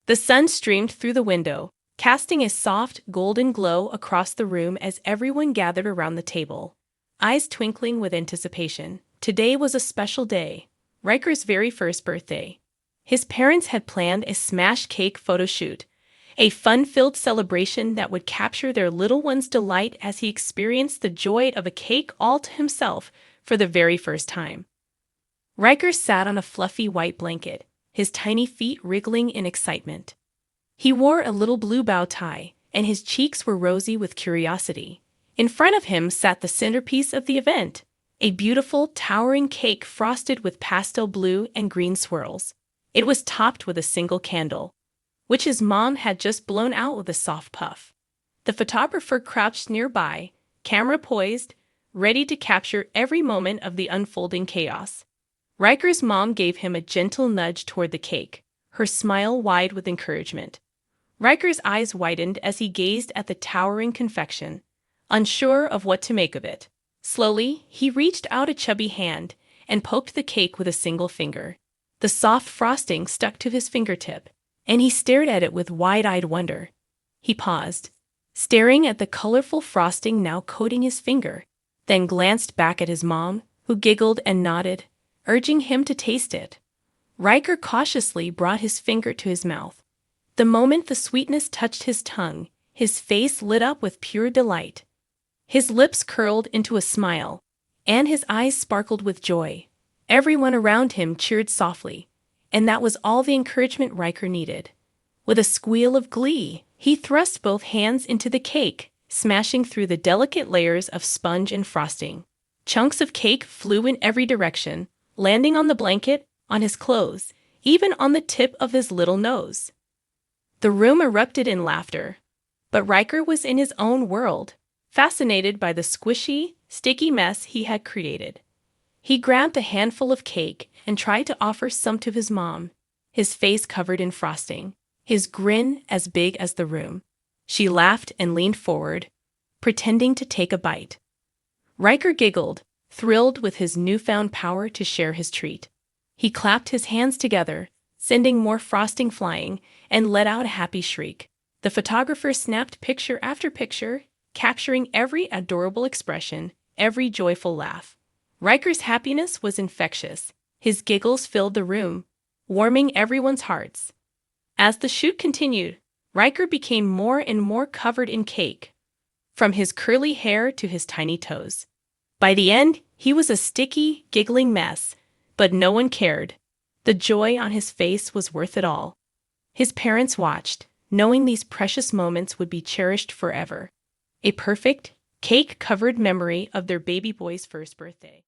The sun streamed through the window, casting a soft, golden glow across the room as everyone gathered around the table, eyes twinkling with anticipation. Today was a special day, Ryker's very first birthday. His parents had planned a smash cake photo shoot, a fun-filled celebration that would capture their little one's delight as he experienced the joy of a cake all to himself for the very first time. Ryker sat on a fluffy white blanket, his tiny feet wriggling in excitement. He wore a little blue bow tie, and his cheeks were rosy with curiosity. In front of him sat the centerpiece of the event, a beautiful, towering cake frosted with pastel blue and green swirls. It was topped with a single candle, which his mom had just blown out with a soft puff. The photographer crouched nearby, camera poised, ready to capture every moment of the unfolding chaos. Ryker's mom gave him a gentle nudge toward the cake, her smile wide with encouragement. Ryker's eyes widened as he gazed at the towering confection, unsure of what to make of it. Slowly, he reached out a chubby hand and poked the cake with a single finger. The soft frosting stuck to his fingertip, and he stared at it with wide-eyed wonder. He paused, staring at the colorful frosting now coating his finger, then glanced back at his mom, who giggled and nodded, urging him to taste it. Ryker cautiously brought his finger to his mouth. The moment the sweetness touched his tongue, his face lit up with pure delight. His lips curled into a smile, and his eyes sparkled with joy. Everyone around him cheered softly, and that was all the encouragement Ryker needed. With a squeal of glee, he thrust both hands into the cake, smashing through the delicate layers of sponge and frosting. Chunks of cake flew in every direction, landing on the blanket, on his clothes, even on the tip of his little nose. The room erupted in laughter, but Ryker was in his own world, fascinated by the squishy, sticky mess he had created. He grabbed a handful of cake and tried to offer some to his mom, his face covered in frosting, his grin as big as the room. She laughed and leaned forward, pretending to take a bite. Ryker giggled, thrilled with his newfound power to share his treat. He clapped his hands together, sending more frosting flying, and let out a happy shriek. The photographer snapped picture after picture, capturing every adorable expression, every joyful laugh. Ryker's happiness was infectious. His giggles filled the room, warming everyone's hearts. As the shoot continued, Ryker became more and more covered in cake, from his curly hair to his tiny toes. By the end, he was a sticky, giggling mess, but no one cared. The joy on his face was worth it all. His parents watched, knowing these precious moments would be cherished forever. A perfect, cake-covered memory of their baby boy's first birthday.